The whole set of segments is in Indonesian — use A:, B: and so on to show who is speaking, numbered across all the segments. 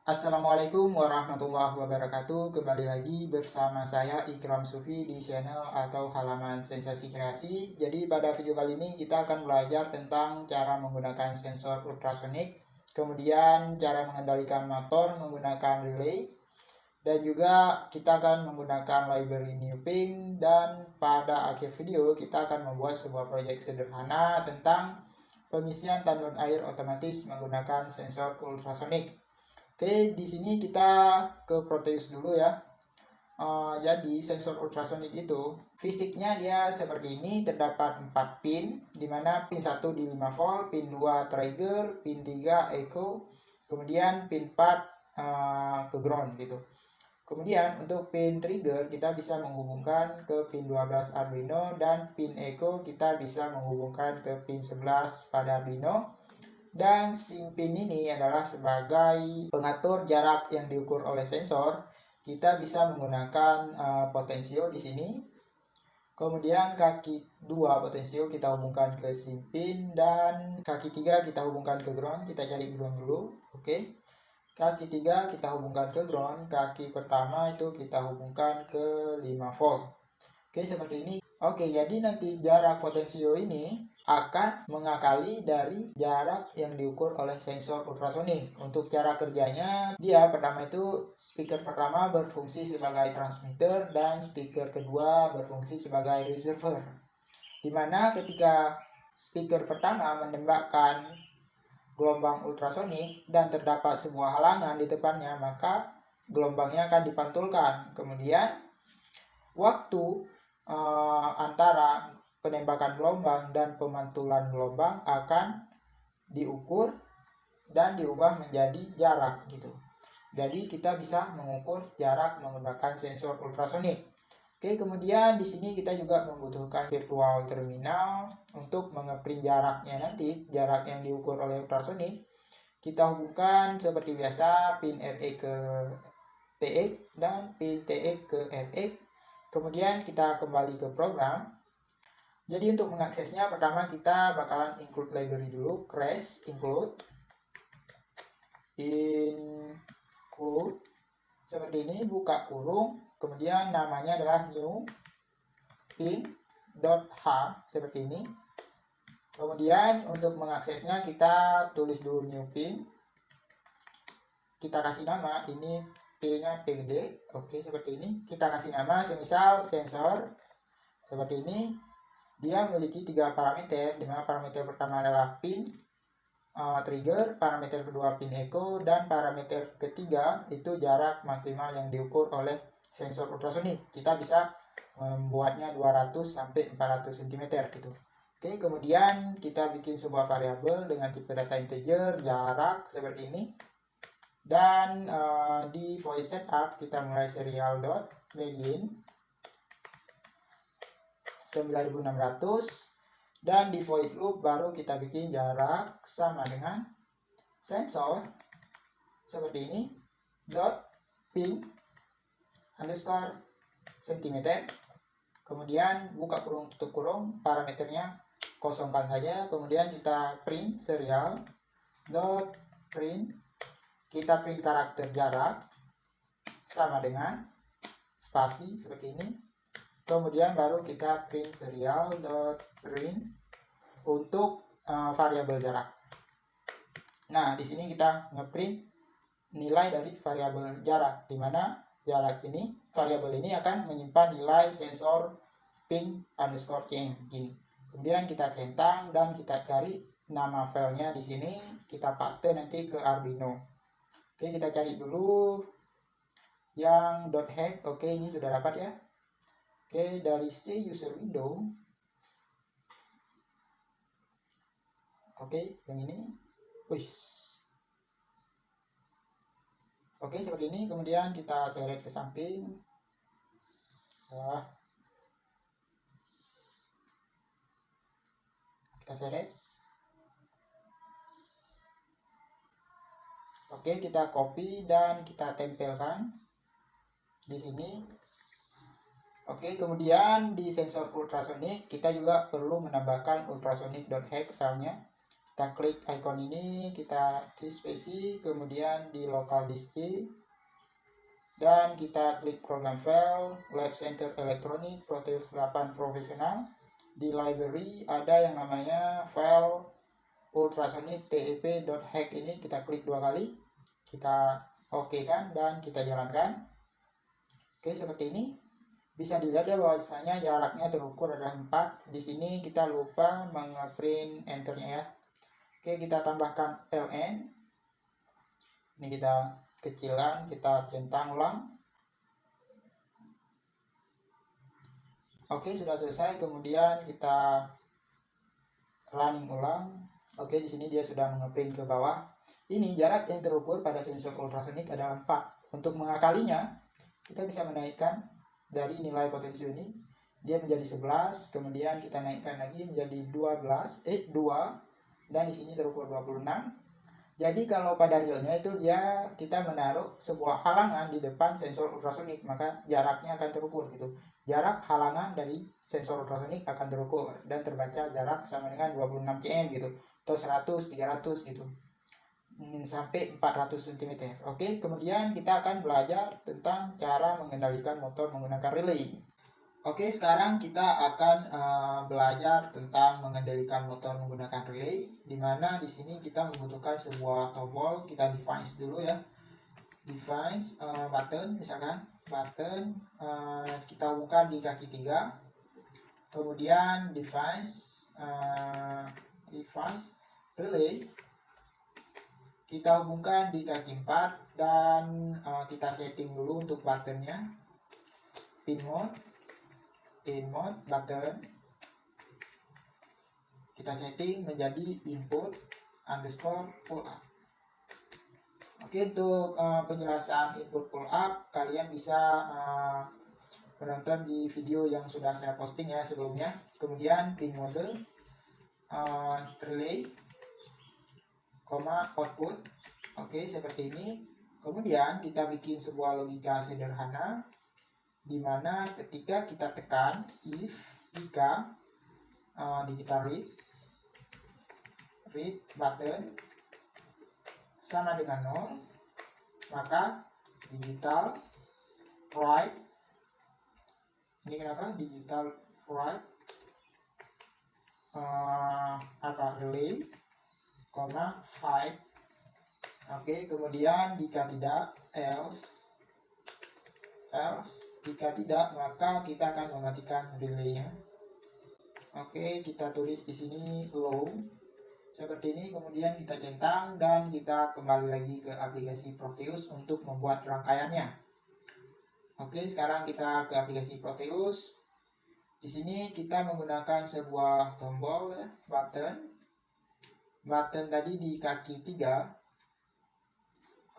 A: Assalamualaikum warahmatullahi wabarakatuh. Kembali lagi bersama saya Ikram Sufi di channel atau halaman Sensasi Kreasi. Jadi pada video kali ini kita akan belajar tentang cara menggunakan sensor ultrasonik, kemudian cara mengendalikan motor menggunakan relay, dan juga kita akan menggunakan library NewPing. Dan pada akhir video kita akan membuat sebuah proyek sederhana tentang pengisian tandon air otomatis menggunakan sensor ultrasonik. Oke, di sini kita ke Proteus dulu ya. Jadi sensor ultrasonik itu fisiknya dia seperti ini, terdapat 4 pin, di mana pin 1 di 5 volt, pin 2 trigger, pin 3 echo, kemudian pin 4 ke ground gitu. Kemudian untuk pin trigger kita bisa menghubungkan ke pin 12 Arduino, dan pin echo kita bisa menghubungkan ke pin 11 pada Arduino. Dan pin ini adalah sebagai pengatur jarak yang diukur oleh sensor. Kita bisa menggunakan potensio di sini. Kemudian kaki 2 potensio kita hubungkan ke pin, dan kaki 3 kita hubungkan ke ground. Kita cari ground dulu. Oke. Kaki 3 kita hubungkan ke ground. Kaki pertama itu kita hubungkan ke 5 volt. Oke, seperti ini. Oke, jadi nanti jarak potensio ini akan mengakali dari jarak yang diukur oleh sensor ultrasonik. Untuk cara kerjanya, dia pertama itu speaker pertama berfungsi sebagai transmitter dan speaker kedua berfungsi sebagai receiver. Dimana ketika speaker pertama menembakkan gelombang ultrasonik dan terdapat sebuah halangan di depannya, maka gelombangnya akan dipantulkan. Kemudian waktu antara penembakan gelombang dan pemantulan gelombang akan diukur dan diubah menjadi jarak gitu. Jadi kita bisa mengukur jarak menggunakan sensor ultrasonik. Oke, kemudian di sini kita juga membutuhkan virtual terminal untuk mengeprint jaraknya nanti, jarak yang diukur oleh ultrasonik. Kita hubungkan seperti biasa pin RE ke TX dan pin TX ke RX. Kemudian kita kembali ke program. Jadi untuk mengaksesnya pertama kita bakalan include library dulu, crash include seperti ini, buka kurung, kemudian namanya adalah new pin.h seperti ini. Kemudian untuk mengaksesnya kita tulis dulu new pin, kita kasih nama, ini P-nya PD. Oke, seperti ini. Kita kasih nama semisal sensor seperti ini. Dia memiliki 3 parameter, di mana parameter pertama adalah pin trigger, parameter kedua pin echo, dan parameter ketiga itu jarak maksimal yang diukur oleh sensor ultrasonik. Kita bisa membuatnya 200 sampai 400 cm gitu. Oke, kemudian kita bikin sebuah variabel dengan tipe data integer, jarak seperti ini. Dan di void setup kita mulai serial.begin 9600, dan di void loop baru kita bikin jarak sama dengan sensor seperti ini .pin underscore cm. Kemudian buka kurung tutup kurung, parameternya kosongkan saja. Kemudian kita print serial .print, kita print karakter jarak sama dengan spasi seperti ini. Kemudian baru kita print serial.print untuk variabel jarak. Nah, di sini kita ngeprint nilai dari variabel jarak, di mana jarak ini, variabel ini akan menyimpan nilai sensor ping underscore cm gini. Kemudian kita centang dan kita cari nama filenya di sini, kita paste nanti ke Arduino. Oke, kita cari dulu yang .hack. Oke, ini sudah dapat ya. Oke, dari C user window. Oke, yang ini. Wih. Oke, seperti ini. Kemudian kita seret ke samping. Kita seret. Oke, kita copy dan kita tempelkan di sini. Oke, kemudian di sensor ultrasonik kita juga perlu menambahkan ultrasonic.hack filenya. Kita klik icon ini, kita spesi, kemudian di local disk C, dan kita klik program file, Lab Center Electronic Proteus 8 Professional. Di library ada yang namanya file ultrasonic tep.hack, ini kita klik 2 kali, kita oke kan, dan kita jalankan. Oke, seperti ini. Bisa dilihat ya bahwasanya jaraknya terukur adalah 4. Di sini kita lupa mengeprint enternya ya. Oke, kita tambahkan ln. Ini kita kecilan, kita centang ulang. Oke, sudah selesai. Kemudian kita running ulang. Oke, di sini dia sudah mengeprint ke bawah. Ini jarak yang terukur pada sensor ultrasonik adalah 4. Untuk mengakalinya, kita bisa menaikkan dari nilai potensio ini, dia menjadi 11, kemudian kita naikkan lagi menjadi 2, dan di sini terukur 26. Jadi kalau pada realnya itu kita menaruh sebuah halangan di depan sensor ultrasonik, maka jaraknya akan terukur gitu. Jarak halangan dari sensor ultrasonik akan terukur dan terbaca jarak sama dengan 26 cm gitu, atau 100, 300 gitu, sampai 400 cm. Oke, kemudian kita akan belajar tentang cara mengendalikan motor menggunakan relay. Oke, sekarang kita akan belajar tentang mengendalikan motor menggunakan relay, dimana di sini kita membutuhkan sebuah tombol. Kita device dulu ya, device button, misalkan button, kita hubungkan di kaki 3, kemudian device relay kita hubungkan di kaki 4, dan kita setting dulu untuk buttonnya, pin mode button, kita setting menjadi input underscore pull up. Oke, untuk penjelasan input pull up kalian bisa menonton di video yang sudah saya posting ya sebelumnya. Kemudian pin mode relay, output. Oke, seperti ini. Kemudian kita bikin sebuah logika sederhana, di mana ketika kita tekan jika digital read button sama dengan 0, maka digital write, ini kenapa digital write relay, hide. Oke, kemudian jika tidak else, jika tidak maka kita akan mematikan relaynya. Oke, kita tulis di sini low seperti ini, kemudian kita centang dan kita kembali lagi ke aplikasi Proteus untuk membuat rangkaiannya. Oke, sekarang kita ke aplikasi Proteus. Di sini kita menggunakan sebuah tombol ya, button tadi di kaki 3.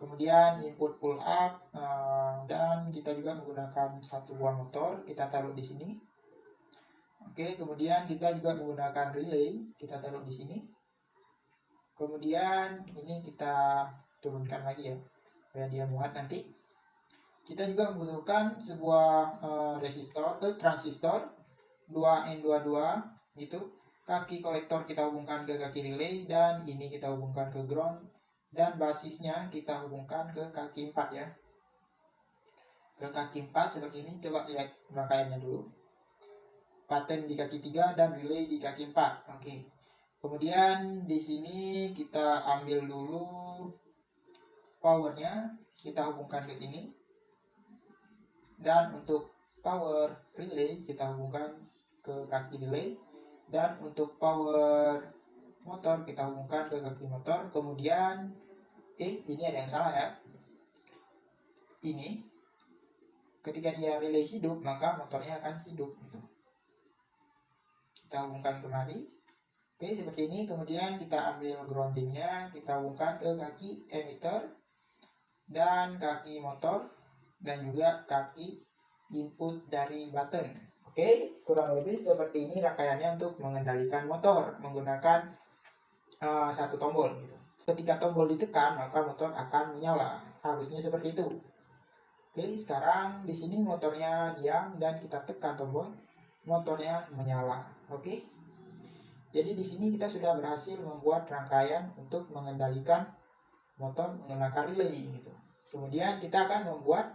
A: Kemudian input pull up, dan kita juga menggunakan satu buah motor, kita taruh di sini. Oke, kemudian kita juga menggunakan relay, kita taruh di sini. Kemudian ini kita turunkan lagi ya, biar dia muat nanti. Kita juga membutuhkan sebuah transistor 2N22 gitu. Kaki kolektor kita hubungkan ke kaki relay, dan ini kita hubungkan ke ground, dan basisnya kita hubungkan ke kaki 4 ya, ke kaki 4 seperti ini. Coba lihat rangkaiannya dulu, button di kaki 3 dan relay di kaki 4. Oke, kemudian di sini kita ambil dulu powernya, kita hubungkan ke sini, dan untuk power relay kita hubungkan ke kaki relay, dan untuk power motor kita hubungkan ke kaki motor. Kemudian ini ada yang salah ya, ini ketika dia relay hidup maka motornya akan hidup gitu. Kita hubungkan kemari. Oke, seperti ini. Kemudian kita ambil groundingnya, kita hubungkan ke kaki emitter dan kaki motor, dan juga kaki input dari button. Oke, kurang lebih seperti ini rangkaiannya untuk mengendalikan motor menggunakan satu tombol gitu. Ketika tombol ditekan maka motor akan menyala, harusnya seperti itu. Oke, sekarang di sini motornya diam dan kita tekan tombol, motornya menyala. Oke, Jadi di sini kita sudah berhasil membuat rangkaian untuk mengendalikan motor menggunakan relay gitu. Kemudian kita akan membuat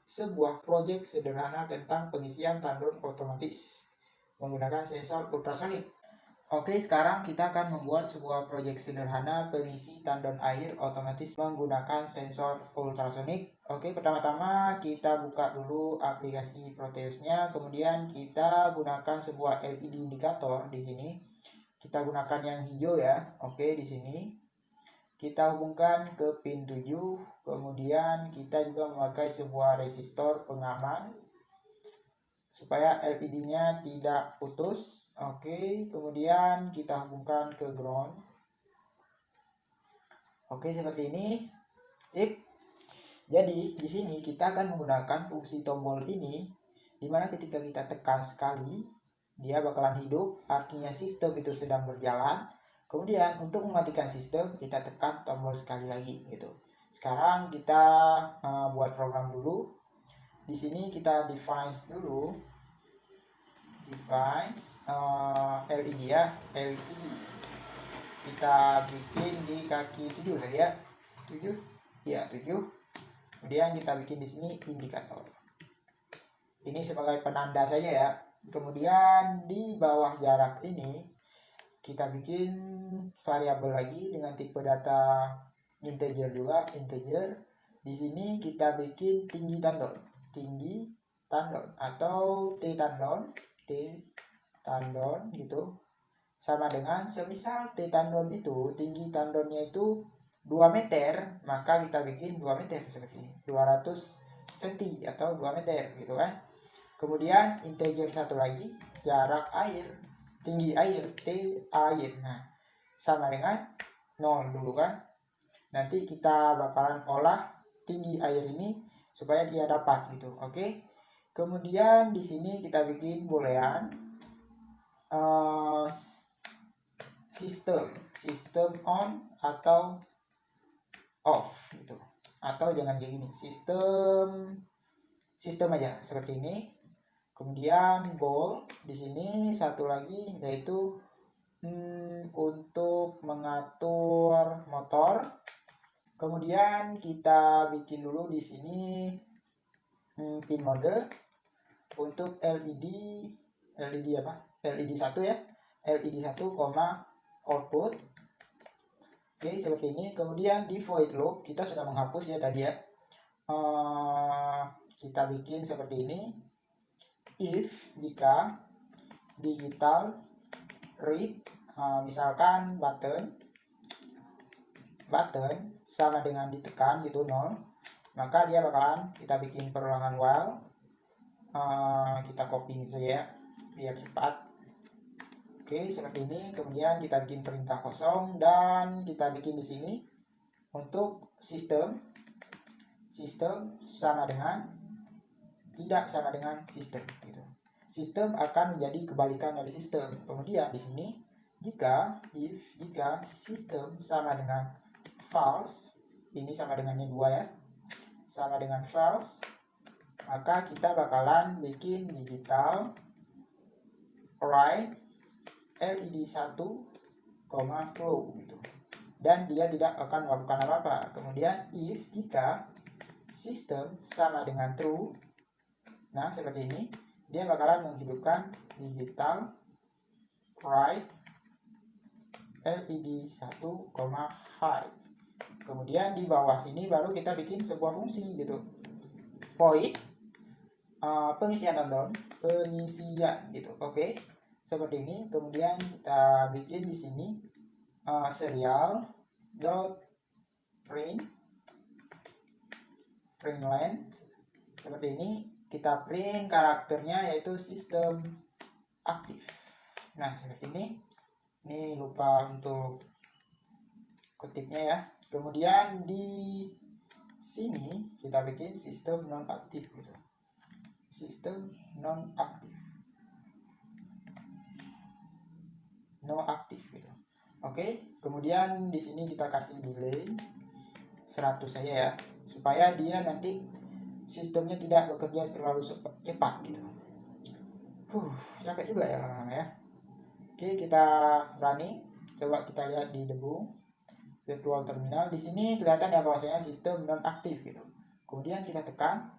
A: sebuah proyek sederhana tentang pengisian tandon otomatis menggunakan sensor ultrasonik. Oke, sekarang kita akan membuat sebuah proyek sederhana pengisi tandon air otomatis menggunakan sensor ultrasonik. Oke, pertama-tama kita buka dulu aplikasi Proteusnya, kemudian kita gunakan sebuah LED indikator di sini. Kita gunakan yang hijau ya. Oke, di sini kita hubungkan ke pin 7, kemudian kita juga memakai sebuah resistor pengaman supaya LED-nya tidak putus. Oke, kemudian kita hubungkan ke ground. Oke, seperti ini. Sip. Jadi, di sini kita akan menggunakan fungsi tombol ini, dimana ketika kita tekan sekali, dia bakalan hidup, artinya sistem itu sedang berjalan. Kemudian, untuk mematikan sistem, kita tekan tombol sekali lagi, gitu. Sekarang kita buat program dulu. Di sini kita device dulu. Device LED ya, LED kita bikin di kaki 7 tadi ya, 7 ya, 7. Kemudian kita bikin di sini indikator, ini sebagai penanda saja ya. Kemudian di bawah jarak ini kita bikin variabel lagi dengan tipe data integer juga, integer. Di sini kita bikin tinggi tandon atau T tandon gitu, sama dengan semisal T tandon itu tinggi tandonnya itu 2 meter, maka kita bikin 2 meter seperti ini, 200 cm atau 2 meter gitu kan. Kemudian integer satu lagi, jarak air, tinggi air, T air, nah sama dengan 0 dulu kan. Nanti kita bakalan olah tinggi air ini supaya dia dapat gitu. Oke. Kemudian di sini kita bikin boolean sistem on atau off gitu, atau jangan kayak gini, sistem aja seperti ini. Kemudian goal di sini satu lagi, yaitu untuk mengatur motor. Kemudian kita bikin dulu di sini pin mode untuk LED apa? LED 1 ya. LED 1, output. Oke, seperti ini. Kemudian di void loop kita sudah menghapus ya tadi ya. Kita bikin seperti ini. If jika digital read misalkan button sama dengan ditekan gitu 0, maka dia bakalan kita bikin perulangan while. Kita copy gitu ya biar cepat. Oke, seperti ini. Kemudian kita bikin perintah kosong dan kita bikin di sini untuk sistem sama dengan tidak sama dengan sistem gitu. Sistem akan menjadi kebalikan dari sistem. Kemudian di sini jika sistem sama dengan false, ini sama dengannya 2 ya, sama dengan false, maka kita bakalan bikin digital write LED 1, flow gitu, dan dia tidak akan melakukan apa-apa. Kemudian if jika sistem sama dengan true, nah seperti ini, dia bakalan menghidupkan digital write LED 1, high. Kemudian di bawah sini baru kita bikin sebuah fungsi gitu, void pengisian tandon, gitu. Oke, seperti ini. Kemudian kita bikin di sini serial dot print line seperti ini. Kita print karakternya yaitu sistem aktif. Nah seperti ini. Ini lupa untuk kutipnya ya. Kemudian di sini kita bikin sistem non aktif gitu. Sistem non aktif. No aktif gitu. Oke, kemudian di sini kita kasih delay 100 saja ya, supaya dia nanti sistemnya tidak bekerja terlalu cepat gitu. Capek juga ya lama-lama ya. Oke, kita running. Coba kita lihat di debug virtual terminal. Di sini kelihatan ya bahwasanya sistem non aktif gitu. Kemudian kita tekan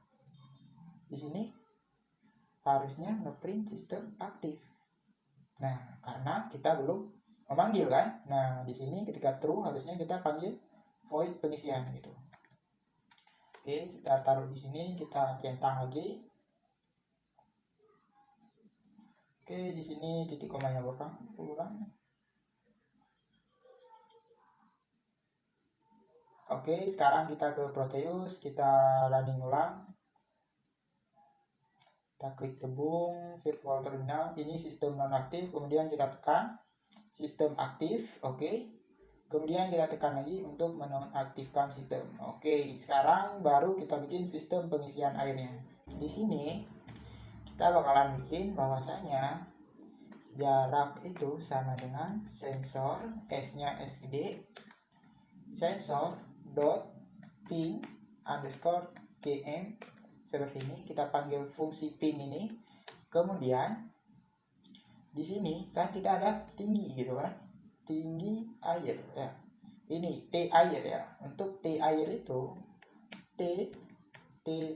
A: di sini, harusnya ngeprint sistem aktif. Nah, karena kita belum memanggil kan. Nah, di sini ketika true harusnya kita panggil void pengisian gitu. Oke, kita taruh di sini, kita centang lagi. Oke, di sini titik komanya kurang. Oke, sekarang kita ke Proteus, kita running ulang. Kita klik debug virtual terminal. Ini sistem nonaktif, kemudian kita tekan sistem aktif. Oke. Kemudian kita tekan lagi untuk menonaktifkan sistem. Oke, sekarang baru kita bikin sistem pengisian airnya. Di sini kita bakalan bikin bahwasanya jarak itu sama dengan sensor, S-nya S gede, sensor dot ping underscore km. Seperti ini kita panggil fungsi ping ini. Kemudian di sini kan kita ada tinggi gitu kan, tinggi air ya. Ini T air ya. Untuk T air itu T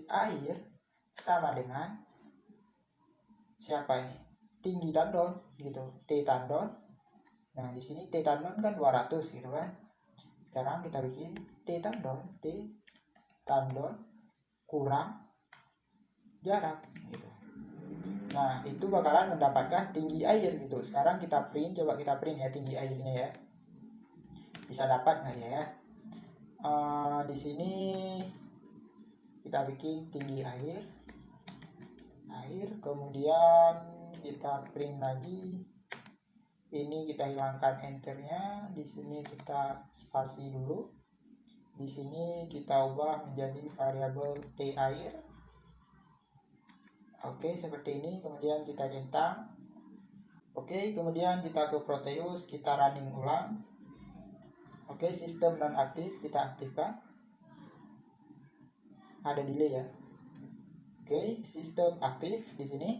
A: air sama dengan siapa ini? Tinggi tandon gitu. T tandon. Nah, di sini T tandon kan 200 gitu kan. Sekarang kita bikin T tandon kurang jarak gitu. Nah, itu bakalan mendapatkan tinggi air gitu. Sekarang kita print, coba kita print ya tinggi airnya ya. Bisa dapat nggak ya? Di sini kita bikin tinggi air, kemudian kita print lagi. Ini kita hilangkan enternya. Di sini kita spasi dulu. Di sini kita ubah menjadi variabel T air. Oke, seperti ini. Kemudian kita centang. Oke, kemudian kita ke Proteus, kita running ulang. Oke, sistem non aktif kita aktifkan. Ada delay ya. Oke, sistem aktif di sini.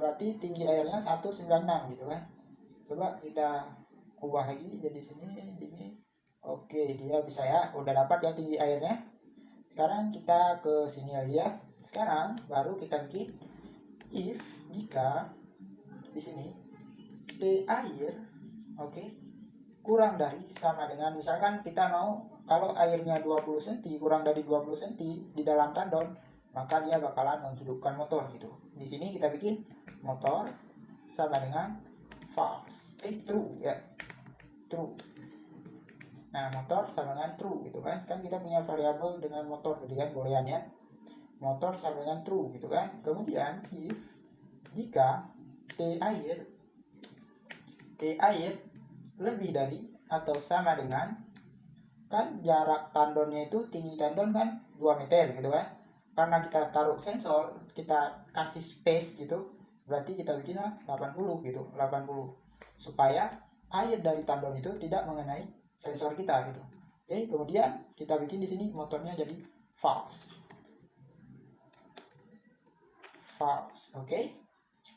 A: Berarti tinggi airnya 196 gitu kan. Coba kita ubah lagi jadi sini. Oke, dia bisa ya. Udah dapat ya tinggi airnya. Sekarang kita ke sini lagi ya. Sekarang baru kita bikin if jika di sini T air kurang dari sama dengan, misalkan kita mau kalau airnya 20 cm kurang dari 20 cm di dalam tandon, maka dia bakalan menghidupkan motor gitu. Di sini kita bikin motor sama dengan false, true ya, true. Nah, motor sama dengan true gitu kan. Kan kita punya variabel dengan motor jadi kan boolean ya. Motor sama dengan true gitu kan. Kemudian if jika T air lebih dari atau sama dengan, kan jarak tandonnya itu tinggi tandon kan 2 meter gitu kan. Karena kita taruh sensor, kita kasih space gitu, berarti kita bikin 80 gitu, 80 supaya air dari tandon itu tidak mengenai sensor kita gitu. Oke, kemudian kita bikin di sini motornya jadi false. Oke.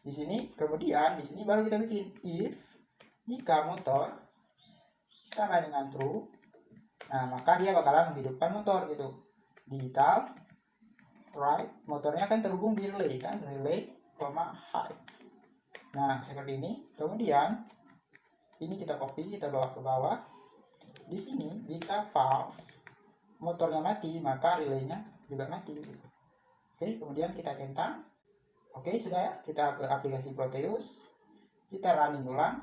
A: Di sini kemudian di sini baru kita bikin if jika motor sama dengan true. Nah, maka dia bakalan menghidupkan motor gitu. Digital right, motornya kan terhubung di relay kan, relay, high. Nah, seperti ini. Kemudian ini kita copy, kita bawa ke bawah. Di sini jika false, motornya mati, maka relaynya juga mati. Oke, kemudian kita centang. Oke, sudah ya. Kita ke aplikasi Proteus. Kita running ulang.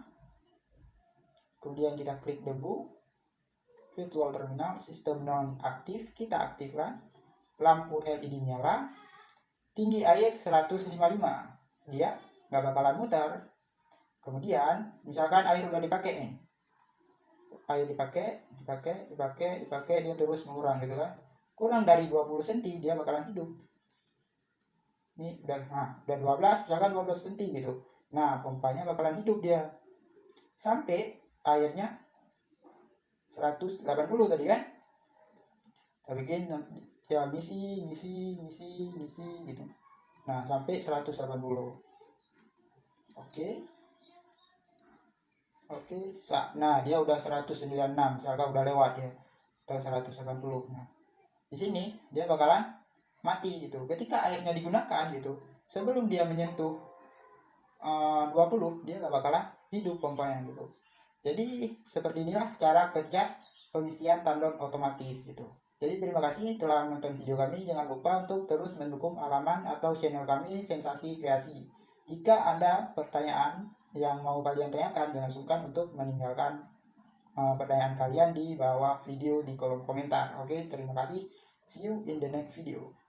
A: Kemudian kita klik debug virtual terminal, sistem non aktif, kita aktifkan. Lampu LED nyala. Tinggi air 155. Dia nggak bakalan muter. Kemudian misalkan air udah dipakai nih, air dipakai, dia terus mengurang gitu kan. Kurang dari 20 cm dia bakalan hidup. Ini udah 12, misalkan 12 cm gitu. Nah, pompanya bakalan hidup dia sampai airnya 180 tadi kan. Kita bikin ya ngisi gitu. Nah, sampai 180. Oke. Oke, nah dia udah 196, misalkan udah lewat ya, atau 180. Nah, di sini dia bakalan mati gitu. Ketika airnya digunakan gitu, sebelum dia menyentuh 20, dia gak bakalan hidup pompanya gitu. Jadi seperti inilah cara kerja pengisian tandon otomatis gitu. Jadi terima kasih telah menonton video kami. Jangan lupa untuk terus mendukung halaman atau channel kami Sensasi Kreasi. Jika ada pertanyaan yang mau kalian tanyakan, jangan sungkan untuk meninggalkan pertanyaan kalian di bawah video di kolom komentar. Oke, terima kasih. See you in the next video.